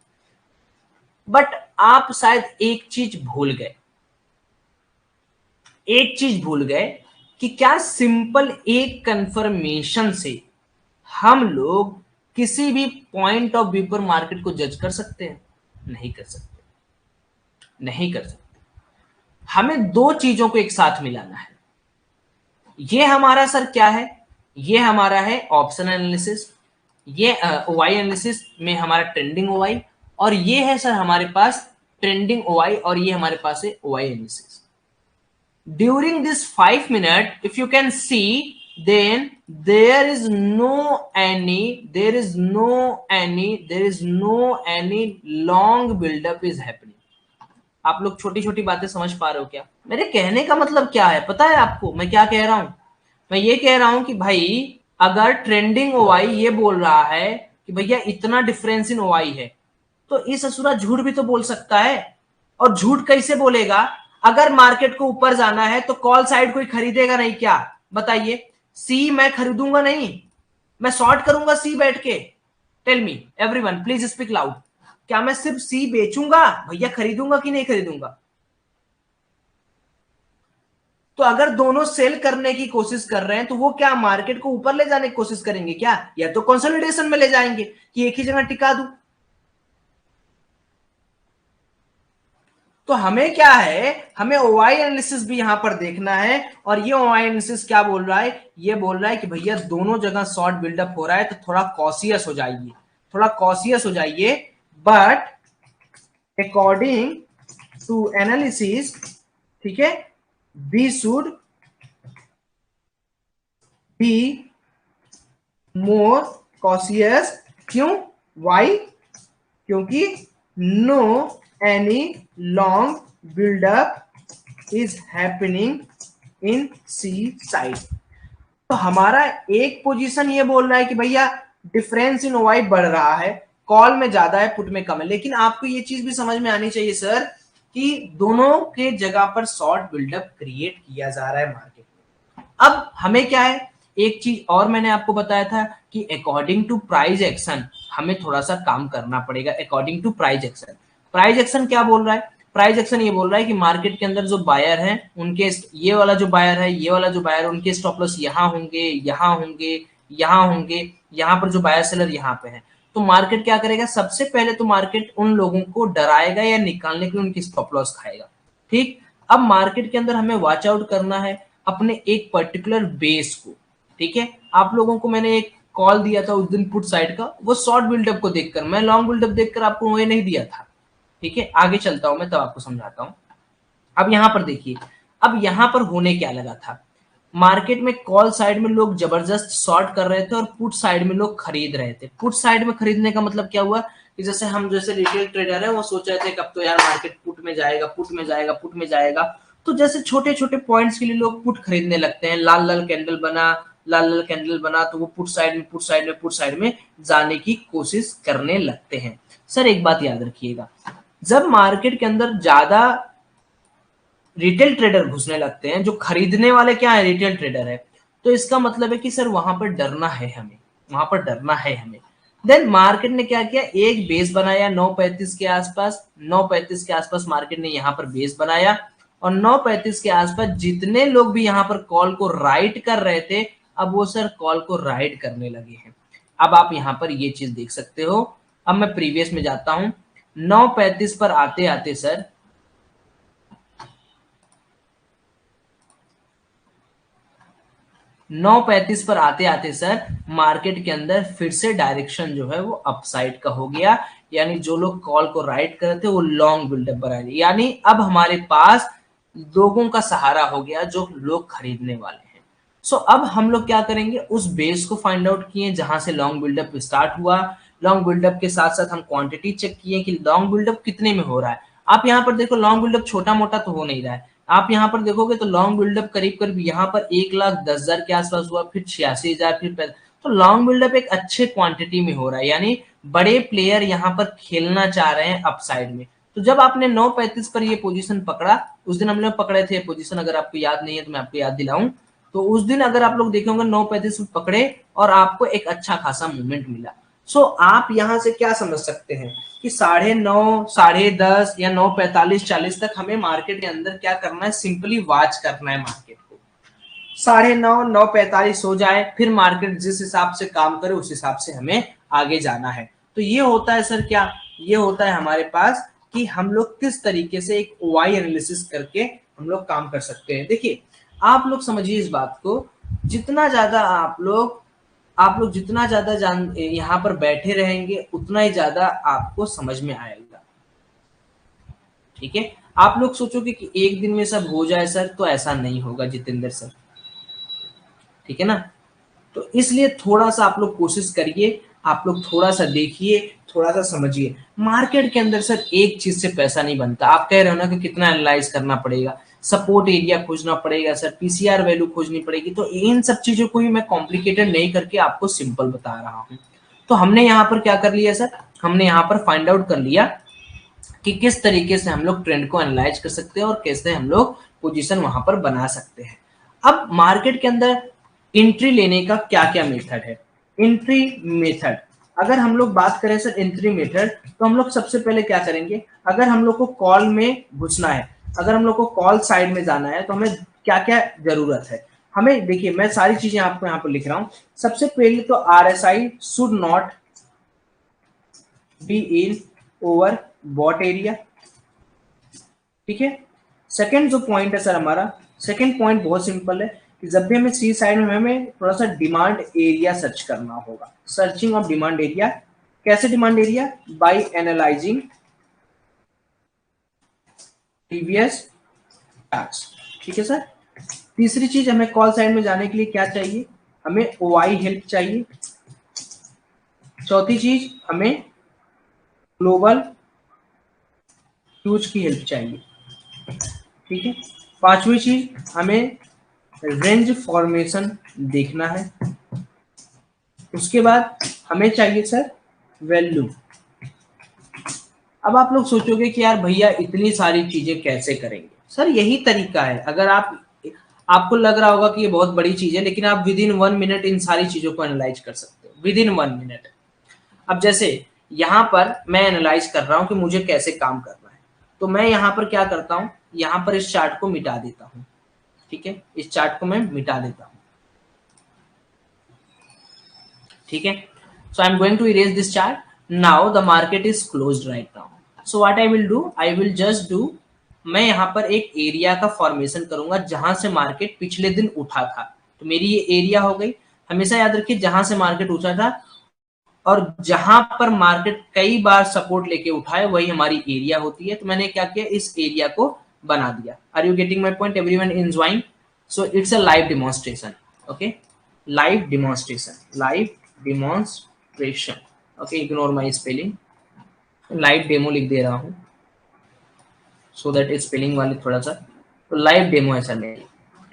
Speaker 1: बट आप शायद एक चीज भूल गए, एक चीज भूल गए कि क्या सिंपल एक कंफर्मेशन से हम लोग किसी भी पॉइंट ऑफ व्यू पर मार्केट को जज कर सकते हैं? नहीं कर सकते, नहीं कर सकते। हमें दो चीजों को एक साथ मिलाना है। ये हमारा सर क्या है? ये हमारा है ऑप्शन एनालिसिस, ये ओवाई एनालिसिस में हमारा ट्रेंडिंग ओवाई, और ये है सर हमारे पास ट्रेंडिंग ओवाई, और ये हमारे पास है ओवाई analysis. During this 5 minute if you can C then there is no any long build up is happening. आप लोग छोटी छोटी बातें समझ पा रहे हो क्या? मेरे कहने का मतलब क्या है पता है आपको मैं क्या कह रहा हूं? मैं ये कह रहा हूं कि भाई अगर ट्रेंडिंग ओआई ये बोल रहा है कि भैया इतना डिफरेंस इन ओआई है, तो इस असुरा झूठ भी तो बोल सकता है। और झूठ कैसे बोलेगा? अगर मार्केट को ऊपर जाना है तो कॉल साइड कोई खरीदेगा नहीं क्या? बताइए। सी मैं खरीदूंगा नहीं, मैं शॉर्ट करूंगा सी बैठ के। Tell me everyone please speak loud. क्या मैं सिर्फ सी बेचूंगा भैया, खरीदूंगा कि नहीं खरीदूंगा? तो अगर दोनों सेल करने की कोशिश कर रहे हैं तो वो क्या मार्केट को ऊपर ले जाने की कोशिश करेंगे क्या, या तो कंसोलिडेशन में ले जाएंगे कि एक ही जगह टिका दूं? तो हमें क्या है, हमें ओआई एनालिसिस भी यहां पर देखना है। और ये ओआई एनालिसिस क्या बोल रहा है? ये बोल रहा है कि भैया दोनों जगह शॉर्ट बिल्डअप हो रहा है तो थोड़ा कॉशियस हो जाइए, थोड़ा कॉशियस हो जाइए। बट अकॉर्डिंग टू एनालिसिस, ठीक है, we should be more cautious. क्यों? वाई? क्योंकि no any long buildup is happening in C side. तो हमारा एक पोजीशन ये बोल रहा है कि भैया डिफरेंस इन ओवाई बढ़ रहा है, कॉल में ज्यादा है पुट में कम है। लेकिन आपको ये चीज भी समझ में आनी चाहिए सर कि दोनों के जगह पर शॉर्ट बिल्डअप क्रिएट किया जा रहा है मार्केट में। अब हमें क्या है, एक चीज और मैंने आपको बताया था कि अकॉर्डिंग टू प्राइस एक्शन हमें थोड़ा सा काम करना पड़ेगा। According to price action, price action क्या बोल रहा है? प्राइस एक्शन ये बोल रहा है कि मार्केट के अंदर जो बायर हैं उनके, ये वाला जो बायर है, ये वाला जो बायर, उनके स्टॉप लॉस यहाँ होंगे, यहाँ होंगे, यहाँ होंगे, यहाँ पर जो बायर सेलर यहाँ पे है। तो मार्केट क्या करेगा? सबसे पहले तो मार्केट उन लोगों को डराएगा या निकालने के लिए उनकी स्टॉप लॉस खाएगा। ठीक। अब मार्केट के अंदर हमें वॉच आउट करना है अपने एक पर्टिकुलर बेस को। ठीक है, आप लोगों को मैंने एक कॉल दिया था उस दिन पुट साइड का, वो शॉर्ट बिल्डअप को देखकर, मैं लॉन्ग बिल्डअप देखकर आपको वो नहीं दिया था। ठीक है, आगे चलता हूं मैं तब आपको समझाता हूं। अब यहां पर देखिए, अब यहां पर होने क्या लगा था, मार्केट में कॉल साइड में लोग जबरदस्त शॉर्ट कर रहे थे और पुट साइड में लोग खरीद रहे थे। पुट साइड में खरीदने का मतलब क्या हुआ कि जैसे हम जैसे रिटेल ट्रेडर है वो सोच रहे थे कब तो यार मार्केट पुट में जाएगा, पुट में जाएगा, पुट में जाएगा। तो जैसे छोटे छोटे पॉइंट्स के लिए लोग पुट खरीदने लगते हैं, लाल लाल कैंडल बना, लाल लाल कैंडल बना तो वो पुट साइड में, पुट साइड में, पुट साइड में जाने की कोशिश करने लगते हैं। सर एक बात याद रखिएगा, जब मार्केट के अंदर ज्यादा रिटेल ट्रेडर घुसने लगते हैं, जो खरीदने वाले क्या है, रिटेल ट्रेडर है, तो इसका मतलब है कि सर वहां पर डरना है हमें, वहां पर डरना है हमें। देन मार्केट ने क्या किया, एक बेस बनाया 935 के आसपास, 935 के आसपास मार्केट ने यहां पर बेस बनाया और 935 के आसपास जितने लोग भी यहां पर कॉल को राइट कर रहे थे, अब वो सर कॉल को राइट करने लगे हैं। अब आप यहां पर ये चीज देख सकते हो। अब मैं प्रीवियस में जाता हूं, 935 पर आते आते सर 935 पर आते आते सर मार्केट के अंदर फिर से डायरेक्शन जो है वो अपसाइड का हो गया। यानी जो लोग कॉल को राइट कर रहे थे वो लॉन्ग बिल्डअप बनाए, यानी अब हमारे पास लोगों का सहारा हो गया जो लोग खरीदने वाले हैं। सो अब हम लोग क्या करेंगे, उस बेस को फाइंड आउट किए जहां से लॉन्ग बिल्डअप स्टार्ट हुआ। लॉन्ग बिल्डअप के साथ साथ हम क्वांटिटी चेक किए कि लॉन्ग बिल्डअप कितने में हो रहा है। आप यहाँ पर देखो लॉन्ग बिल्डअप छोटा मोटा तो हो नहीं रहा है। आप यहाँ पर देखोगे तो लॉन्ग बिल्डअप करीब करीब यहाँ पर 1,10,000 के आसपास हुआ, फिर 86,000, फिर तो लॉन्ग बिल्डअप एक अच्छे क्वांटिटी में हो रहा है, यानी बड़े प्लेयर यहाँ पर खेलना चाह रहे हैं अपसाइड में। तो जब आपने 935 पर ये पोजीशन पकड़ा, उस दिन हम लोग पकड़े थे पोजीशन, अगर आपको याद नहीं है तो मैं आपको याद दिलाऊं, तो उस दिन अगर आप लोग देखे होंगे 935 पकड़े और आपको एक अच्छा खासा मूवमेंट मिला। सो आप यहां से क्या समझ सकते हैं कि 9:30, 10:30 या 9:45, 40 तक हमें मार्केट के अंदर क्या करना है, सिंपली वॉच करना है मार्केट को। 9:30, 9:45 हो जाए, फिर मार्केट जिस हिसाब से काम करे उस हिसाब से हमें आगे जाना है। तो ये होता है सर क्या, ये होता है हमारे पास कि हम लोग किस तरीके से एक ओआई एनालिसिस करके हम लोग काम कर सकते हैं। देखिए आप लोग समझिए इस बात को, जितना ज्यादा आप लोग जितना ज्यादा जान यहाँ पर बैठे रहेंगे उतना ही ज्यादा आपको समझ में आएगा। ठीक है, आप लोग सोचोगे कि एक दिन में सब हो जाए सर, तो ऐसा नहीं होगा जितेंद्र सर। ठीक है ना। तो इसलिए थोड़ा सा आप लोग कोशिश करिए, आप लोग थोड़ा सा देखिए, थोड़ा सा समझिए। मार्केट के अंदर सर एक चीज से पैसा नहीं बनता। आप कह रहे हो ना कि कितना एनालाइज करना पड़ेगा, सपोर्ट एरिया खोजना पड़ेगा सर, पीसीआर वैल्यू खोजनी पड़ेगी, तो इन सब चीजों को ही मैं कॉम्प्लिकेटेड नहीं करके आपको सिंपल बता रहा हूँ। तो हमने यहाँ पर क्या कर लिया सर, हमने यहाँ पर फाइंड आउट कर लिया कि किस तरीके से हम लोग ट्रेंड को एनालाइज कर सकते हैं और कैसे हम लोग पोजीशन वहां पर बना सकते हैं। अब मार्केट के अंदर एंट्री लेने का क्या क्या मेथड है। एंट्री मेथड अगर हम लोग बात करें सर, एंट्री मेथड, तो हम लोग सबसे पहले क्या करेंगे, अगर हम लोग को कॉल में घुसना है, अगर हम लोग को कॉल साइड में जाना है, तो हमें क्या क्या जरूरत है। हमें देखिए, मैं सारी चीजें आपको यहाँ पर लिख रहा हूँ। सबसे पहले तो RSI should not be in overbought area, ठीक है। सेकंड जो पॉइंट है सर हमारा, सेकंड पॉइंट बहुत सिंपल है कि जब भी हमें सी साइड में हमें थोड़ा सा डिमांड एरिया सर्च करना होगा। सर्चिंग ऑफ डिमांड एरिया, कैसे demand area, by analysing previous charts, ठीक है सर। तीसरी चीज, हमें कॉल साइड में जाने के लिए क्या चाहिए, हमें ओआई हेल्प चाहिए। चौथी चीज, हमें ग्लोबल फ्यूज की हेल्प चाहिए, ठीक है। पांचवी चीज, हमें रेंज फॉर्मेशन देखना है। उसके बाद हमें चाहिए सर वैल्यू। अब आप लोग सोचोगे कि यार भैया इतनी सारी चीजें कैसे करेंगे। सर यही तरीका है। अगर आपको लग रहा होगा कि ये बहुत बड़ी चीज है, लेकिन आप विद इन 1 मिनट इन सारी चीजों को एनालाइज कर सकते हो, विद इन 1 मिनट। अब जैसे यहाँ पर मैं एनालाइज कर रहा हूँ कि मुझे कैसे काम करना है, तो मैं यहाँ पर क्या करता हूँ, यहाँ पर इस चार्ट को मिटा देता हूँ, ठीक है, इस चार्ट को मैं मिटा देता हूँ, ठीक है। So I'm going to erase this chart. Now the market is closed right now. So what I will do, I will just do, मैं यहाँ पर एक एरिया का फॉर्मेशन करूंगा जहां से मार्केट पिछले दिन उठा था। तो मेरी ये एरिया हो गई। हमेशा याद रखिए, जहां से मार्केट उठा था और जहां पर मार्केट कई बार सपोर्ट लेके उठाए वही हमारी एरिया होती है। तो मैंने क्या किया, इस एरिया को बना दिया। Are you getting my point everyone enjoying? So it's a live demonstration, okay, live demonstration, live demonstration, okay, ignore my spelling, live demo लिख दे रहा हूँ सो दैट स्पेलिंग वाले थोड़ा सा, तो लाइव डेमो है सर मेरी,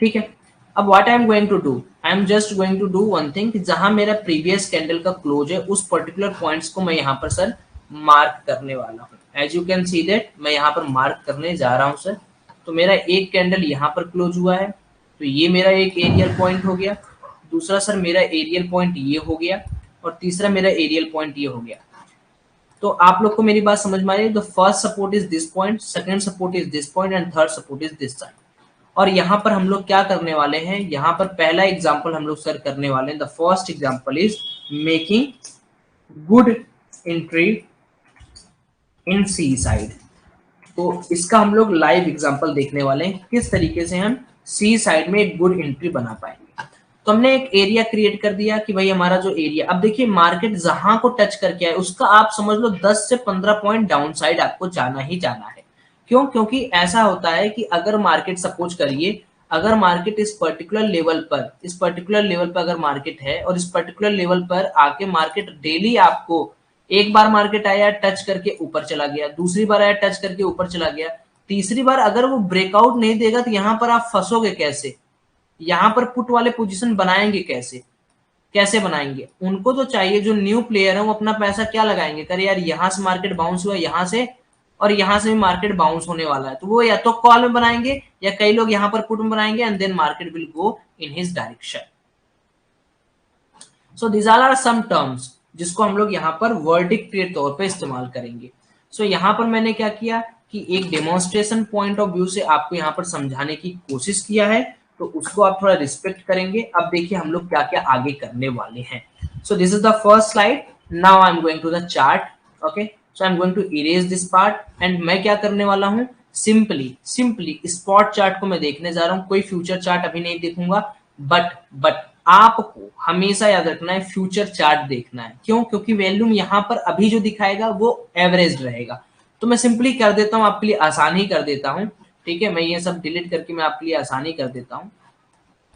Speaker 1: ठीक है। अब what I am going to do, I am just going to do one thing, कि जहां मेरा प्रीवियस कैंडल का क्लोज है उस पर्टिकुलर पॉइंट्स को मैं यहाँ पर सर मार्क करने वाला हूँ। As you can see that मैं यहाँ पर मार्क करने जा रहा हूँ सर। तो मेरा एक कैंडल यहाँ पर क्लोज हुआ है, तो ये मेरा एक एरियल पॉइंट हो गया। दूसरा सर मेरा एरियल पॉइंट ये हो गया, और तीसरा मेरा एरियल पॉइंट ये हो गया। तो आप लोग को मेरी बात समझ में आ रही है? The first support is this point, second support is this point and third support is this side. और यहाँ पर हम लोग क्या करने वाले हैं, यहाँ पर पहला एग्जाम्पल हम लोग सर करने वाले हैं। The first example is making good entry in C side. तो इसका हम लोग लाइव एग्जाम्पल देखने वाले हैं, किस तरीके से हम सी साइड में एक गुड एंट्री बना पाएंगे। तो हमने एक एरिया क्रिएट कर दिया कि भाई हमारा जो एरिया, अब देखिए मार्केट जहां को टच करके आए उसका आप समझ लो 10 से 15 पॉइंट डाउन साइड आपको जाना ही जाना है। क्यों? क्योंकि ऐसा होता है कि अगर मार्केट सपोज करिए, अगर मार्केट इस पर्टिकुलर लेवल पर, इस पर्टिकुलर लेवल पर अगर मार्केट है और इस पर्टिकुलर लेवल पर आके मार्केट डेली आपको, एक बार मार्केट आया टच करके ऊपर चला गया, दूसरी बार आया टच करके ऊपर चला गया, तीसरी बार अगर वो ब्रेकआउट नहीं देगा तो यहां पर आप फंसोगे कैसे, यहाँ पर पुट वाले पोजीशन बनाएंगे कैसे, कैसे बनाएंगे? उनको तो चाहिए, जो न्यू प्लेयर है वो अपना पैसा क्या लगाएंगे, करे यार यहाँ से मार्केट बाउंस हुआ, यहाँ से और यहाँ से भी मार्केट बाउंस होने वाला है, तो वो या तो कॉल में बनाएंगे या कई लोग यहाँ पर पुट में बनाएंगे and then market will go in his direction. So these are some terms जिसको हम लोग यहाँ पर वर्डिक्ट के तौर पे इस्तेमाल करेंगे। सो यहाँ पर मैंने क्या किया कि एक डेमोन्स्ट्रेशन पॉइंट ऑफ व्यू से आपको यहाँ पर समझाने की कोशिश किया है, तो उसको आप थोड़ा रिस्पेक्ट करेंगे। अब देखिए हम लोग क्या क्या आगे करने वाले हैं। So this is the first slide. Now I am going to the chart. Okay, so I am going to erase this part and मैं क्या करने वाला हूँ, सिंपली स्पॉट चार्ट को मैं देखने जा रहा हूँ। कोई फ्यूचर चार्ट अभी नहीं देखूंगा, बट आपको हमेशा याद रखना है फ्यूचर चार्ट देखना है। क्यों? क्योंकि वैल्यूम यहाँ पर अभी जो दिखाएगा वो एवरेज रहेगा। तो मैं सिंपली कर देता हूँ, आपके लिए आसानी कर देता हूँ, ठीक है। मैं ये सब डिलीट करके मैं आपके लिए आसानी कर देता हूँ।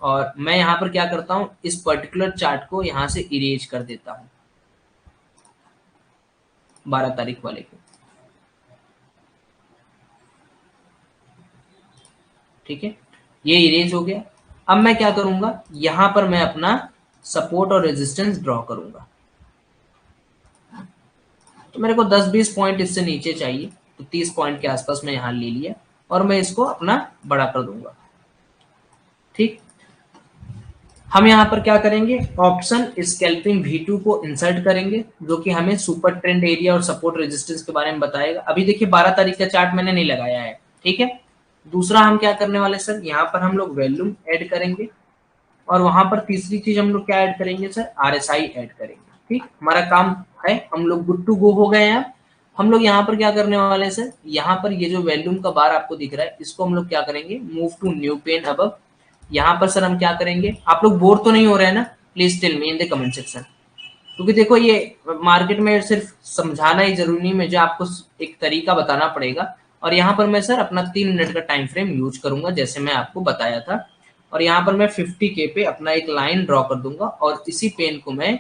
Speaker 1: और मैं यहाँ पर क्या करता हूँ, इस पर्टिकुलर चार्ट को यहाँ से इरेज कर देता हूँ 12 तारीख वाले को। ठीक है, ये इरेज हो गया। अब मैं क्या करूंगा, यहां पर मैं अपना सपोर्ट और रेजिस्टेंस ड्रॉ करूंगा। तो मेरे को 10-20 पॉइंट इससे नीचे चाहिए, तो 30 पॉइंट के आसपास मैं यहां ले लिया और मैं इसको अपना बड़ा कर दूंगा। ठीक, हम यहाँ पर क्या करेंगे, ऑप्शन स्कैल्पिंग V2 को इंसर्ट करेंगे, जो कि हमें सुपर ट्रेंड एरिया और सपोर्ट रेजिस्टेंस के बारे में बताएगा। अभी देखिए 12 तारीख का चार्ट मैंने नहीं लगाया है। ठीक है, दूसरा हम क्या करने वाले सर, यहाँ पर हम लोग वॉल्यूम ऐड करेंगे और वहां पर तीसरी चीज हम लोग क्या ऐड करेंगे सर, RSI ऐड करेंगे। ठीक, हमारा काम है, हम लोग गुड टू गो हो गए हैं। हम लोग यहाँ पर क्या करने वाले हैं सर, यहाँ पर ये जो वॉल्यूम का बार आपको दिख रहा है, इसको हम लोग क्या करेंगे, move to new pen above. यहाँ पर सर हम क्या करेंगे, आप लोग बोर तो नहीं हो रहे हैं ना, please tell me in the comment section. क्योंकि देखो ये मार्केट में सिर्फ समझाना ही जरूरी नहीं, मुझे आपको एक तरीका बताना पड़ेगा। और यहाँ पर मैं सर अपना 3 मिनट का टाइम फ्रेम यूज करूंगा, जैसे मैं आपको बताया था। और यहाँ पर मैं 50K पे अपना एक लाइन ड्रॉ कर दूंगा और इसी पेन को मैं,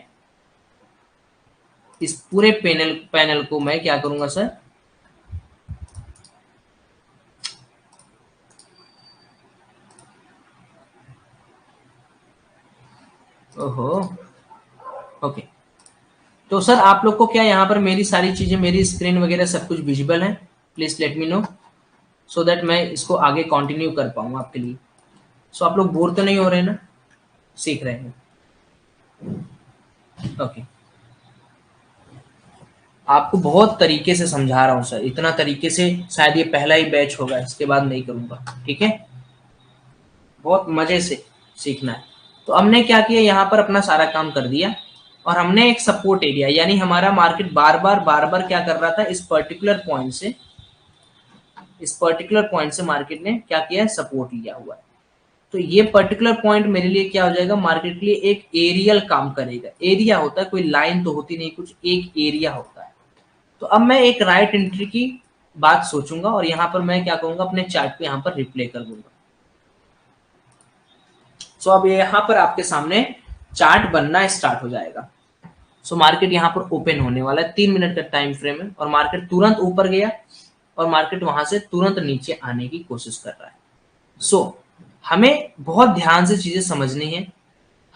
Speaker 1: इस पूरे पैनल को मैं क्या करूंगा सर, ओहो ओके। तो सर आप लोग को क्या यहाँ पर मेरी सारी चीजें, मेरी स्क्रीन वगैरह सब कुछ विजिबल है? Please let me know so that मैं इसको आगे कंटिन्यू कर पाऊँ आपके लिए। सो आप लोग बोर तो नहीं हो रहे ना, सीख रहे हैं? ओके, आपको बहुत तरीके से समझा रहा हूँ सर, इतना तरीके से शायद ये पहला ही बैच होगा, इसके बाद नहीं करूंगा। ठीक है, बहुत मजे से सीखना है। तो हमने क्या किया, यहाँ पर अपना सारा काम कर दिया और हमने एक सपोर्ट एरिया, यानी हमारा मार्केट बार बार क्या कर रहा था, इस पर्टिकुलर पॉइंट से मार्केट ने क्या किया है, सपोर्ट लिया हुआ है। तो ये पर्टिकुलर पॉइंट मेरे लिए क्या हो जाएगा, मार्केट के लिए एक एरियल काम करेगा। एरिया होता है, कोई लाइन तो होती नहीं, कुछ एक एरिया होता है। तो अब मैं एक राइट एंट्री की बात सोचूंगा और यहाँ पर मैं क्या करूंगा, अपने चार्ट पे यहाँ पर रिप्ले कर दूंगा। सो अब यहाँ पर आपके सामने चार्ट बनना स्टार्ट हो जाएगा। सो मार्केट यहाँ पर ओपन होने वाला है, 3 मिनट का टाइम फ्रेम है और मार्केट तुरंत ऊपर गया और मार्केट वहां से तुरंत नीचे आने की कोशिश कर रहा है। सो हमें बहुत ध्यान से चीजें समझनी है।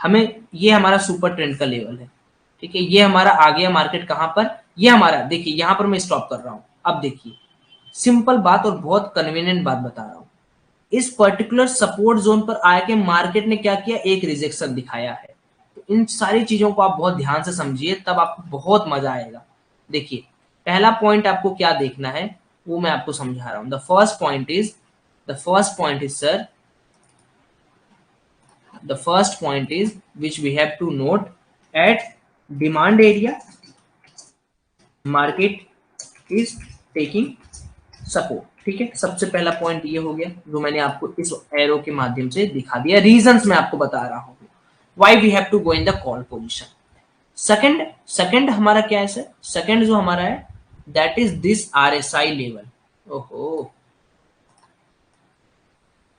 Speaker 1: हमें, ये हमारा सुपर ट्रेंड का लेवल है। ठीक है, ये हमारा आ गया मार्केट कहां पर, ये हमारा, देखिए यहां पर मैं स्टॉप कर रहा हूं। अब देखिए, सिंपल बात और बहुत कन्वीनियंट बात बता रहा हूं। इस पर्टिकुलर सपोर्ट जोन पर आके मार्केट ने क्या किया, एक रिजेक्शन दिखाया है। तो इन सारी चीजों को आप बहुत ध्यान से समझिए, तब आपको बहुत मजा आएगा। देखिए, पहला पॉइंट आपको क्या देखना है वो मैं आपको समझा रहा हूं। The first point is sir, the first point is which we have to note at demand area market is taking support। ठीक है, सबसे पहला पॉइंट ये हो गया जो मैंने आपको इस एरो के माध्यम से दिखा दिया। रीजंस मैं आपको बता रहा हूं why we have to go in the call position. Second हमारा क्या है सर, सेकंड जो हमारा है that is this RSI level. ओहो,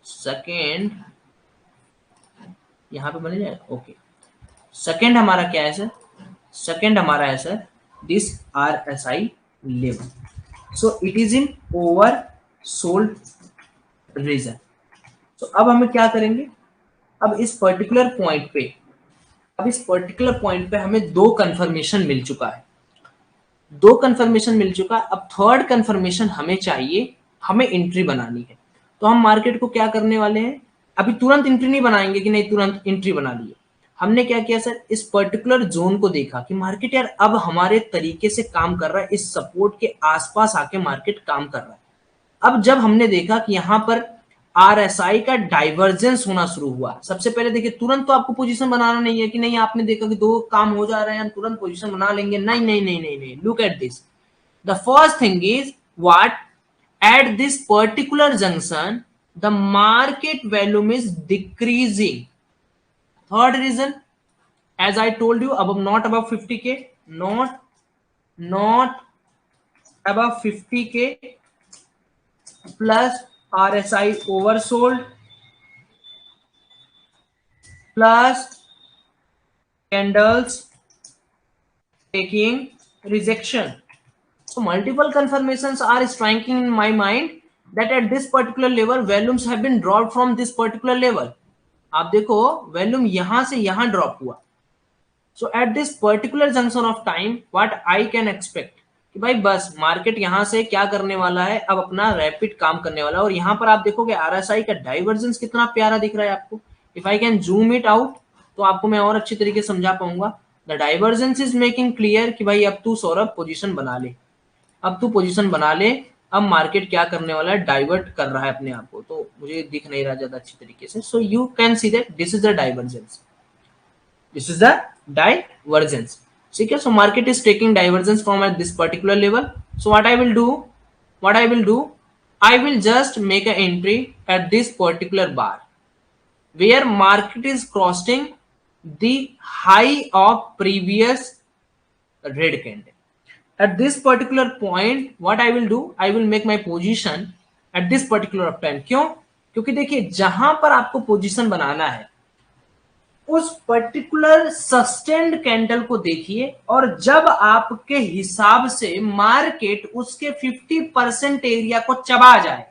Speaker 1: सेकंड यहां पे बन जाएगा। ओके, सेकंड हमारा क्या है सर, सेकंड हमारा है sir this RSI level. So it is in oversold region. तो अब हमें क्या करेंगे, अब इस पर्टिकुलर पॉइंट पे, हमें दो कंफर्मेशन मिल चुका है, अब थर्ड कंफर्मेशन हमें चाहिए, हमें एंट्री बनानी है। तो हम मार्केट को क्या करने वाले हैं, अभी तुरंत एंट्री नहीं बनाएंगे कि नहीं तुरंत एंट्री बना लिए। हमने क्या किया सर, इस पर्टिकुलर जोन को देखा कि मार्केट यार अब हमारे तरीके से काम कर रहा है, इस सपोर्ट के आसपास आके मार्केट काम कर रहा है। अब जब हमने देखा कि यहाँ पर RSI का डाइवर्जेंस होना शुरू हुआ, सबसे पहले देखिए तुरंत तो आपको पोजीशन बनाना नहीं है कि नहीं आपने देखा कि दो काम हो जा रहे हैं तुरंत पोजीशन बना लेंगे, नहीं नहीं नहीं नहीं नहीं, look at this. The first thing is what, at this particular junction the market volume is decreasing। third reason, as I told you, above, not above 50K, not above 50K plus RSI oversold, plus candles taking rejection. So multiple confirmations are striking in my mind that at this particular level volumes have been dropped from this particular level. आप देखो वॉल्यूम यहां से यहां ड्रॉप हुआ. So at this particular junction of time what I can expect कि भाई बस मार्केट यहां से क्या करने वाला है, अब अपना रैपिड काम करने वाला है. और यहां पर आप देखोगे आरएसआई का डाइवर्जेंस कितना प्यारा दिख रहा है आपको. If I can zoom it out तो आपको मैं और अच्छी तरीके से समझा पाऊंगा. The divergence is making clear कि भाई अब तू सौरभ पोजीशन बना ले, अब तू पोजीशन बना ले. अब मार्केट क्या करने वाला है, डाइवर्ट कर रहा है अपने आप को. तो मुझे दिख नहीं रहा ज्यादा अच्छी तरीके से. So you can see that this is the divergence, this is the divergence. ठीक है. So market is taking divergence from at this particular level. So what I will do, I will just make an entry at this particular bar where market is crossing the high of previous red candle. At this particular point what I will do, I will make my position at this particular time. क्यों? क्योंकि देखिए जहां पर आपको पोजीशन बनाना है उस पर्टिकुलर सस्टेन्ड कैंडल को देखिए, और जब आपके हिसाब से मार्केट उसके 50% एरिया को चबा जाए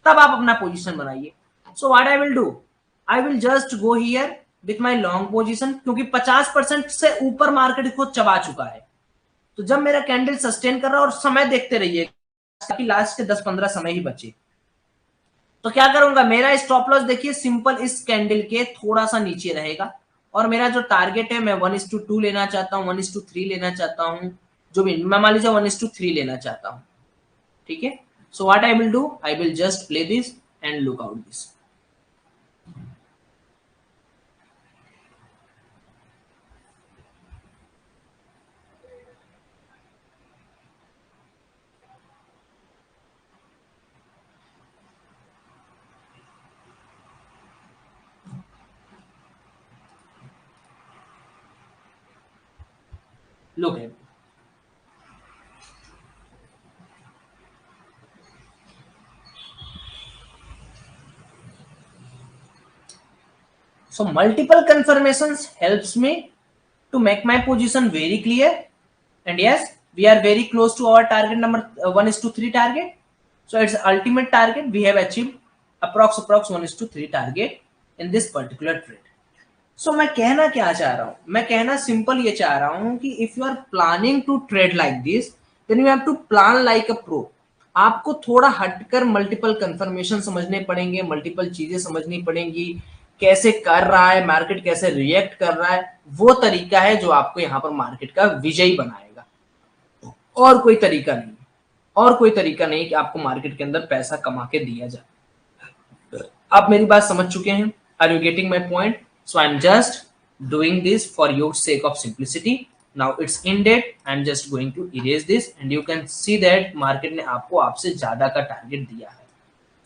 Speaker 1: तब आप अपना पोजीशन बनाइए. So what I will do, I will just go here with my long position, क्योंकि 50% से ऊपर मार्केट को चबा चुका है. तो जब मेरा कैंडल सस्टेन कर रहा है, और समय देखते रहिए ताकि लास्ट के 10-15 समय ही बचे, तो क्या करूंगा, मेरा स्टॉप लॉस देखिए सिंपल इस कैंडल के थोड़ा सा नीचे रहेगा. और मेरा जो टारगेट है मैं 1:2 लेना चाहता हूं, 1:3 लेना चाहता हूं, जो भी मैं मान लीजिए 1:3 लेना चाहता हूं. ठीक है. So what I will do, I will just play this and look out this. Look at it. So multiple confirmations helps me to make my position very clear, and yes, we are very close to our target number 1:3 target. So its ultimate target we have achieved approx 1:3 target in this particular trade. सो मैं कहना क्या चाह रहा हूं, मैं कहना सिंपल ये चाह रहा हूं कि if you are planning to trade like this then you have to plan like a pro. आपको थोड़ा हटकर मल्टीपल कंफर्मेशन समझने पड़ेंगे, मल्टीपल चीजें समझनी पड़ेंगी, कैसे कर रहा है मार्केट, कैसे रिएक्ट कर रहा है. वो तरीका है जो आपको यहाँ पर मार्केट का विजयी बनाएगा, और कोई तरीका नहीं, और कोई तरीका नहीं कि आपको मार्केट के अंदर पैसा कमा के दिया जाए. आप मेरी बात समझ चुके हैं. Are you getting my point? So I'm just doing this for your sake of simplicity. Now it's ended. I'm just going to erase this and you can see that market ने आपको आपसे ज्यादा का टारगेट दिया है.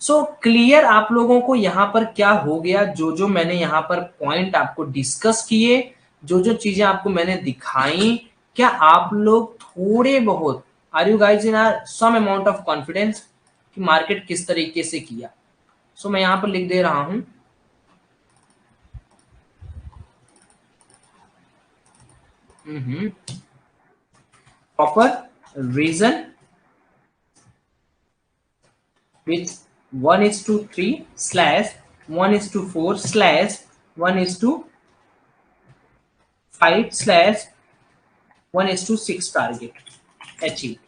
Speaker 1: So clear आप लोगों को यहाँ पर क्या हो गया, जो मैंने यहाँ पर पॉइंट आपको डिस्कस किए, जो चीजें आपको मैंने दिखाई, क्या आप लोग थोड़े बहुत are you guys in some amount of confidence कि मार्केट किस तरीके से किया? So मैं यहाँ पर लिख दे रहा हूं proper reason with 1:3/1:4/1:5/1:6 target achieved.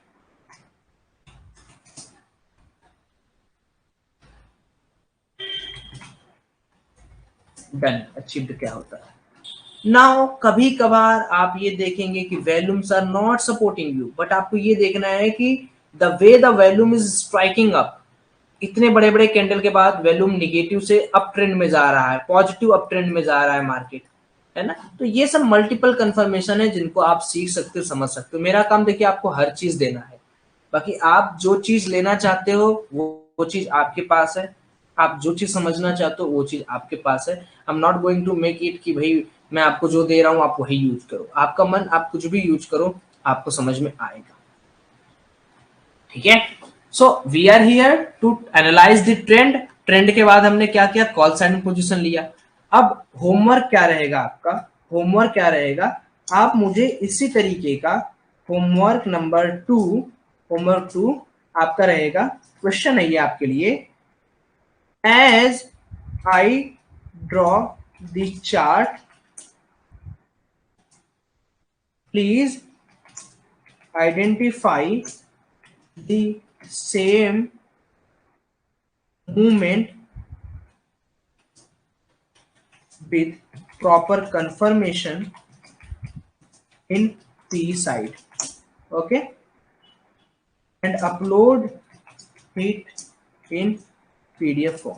Speaker 1: Done. Achieved क्या होता है? नाउ कभी कभार आप ये देखेंगे कि volumes are not supporting you, but आपको ये देखना है कि the way the volume is striking up, इतने बड़े बड़े कैंडल के बाद वॉल्यूम निगेटिव से अप ट्रेंड में जा रहा है, पॉजिटिव अप ट्रेंड में जा रहा है मार्केट, है ना. तो ये सब मल्टीपल कंफर्मेशन है जिनको आप सीख सकते हो, समझ सकते हो. मेरा काम देखिए आपको हर चीज देना है, बाकी आप जो चीज लेना चाहते हो वो चीज आपके पास है, आप जो चीज समझना चाहते हो वो चीज आपके पास है. I am not going to make it कि भाई मैं आपको जो दे रहा हूं आप वही यूज करो. आपका मन, आप कुछ भी यूज करो, आपको समझ में आएगा. ठीक है. So we are here to analyse the trend. Trend के बाद हमने क्या किया, कॉल साइड में पोजीशन लिया. अब होमवर्क क्या रहेगा आपका, होमवर्क क्या रहेगा, आप मुझे इसी तरीके का होमवर्क नंबर 2, होमवर्क 2 आपका रहेगा, क्वेश्चन है ये आपके लिए, as I draw the chart please identify the same movement with proper confirmation in P side. Okay, and upload it in PDF form.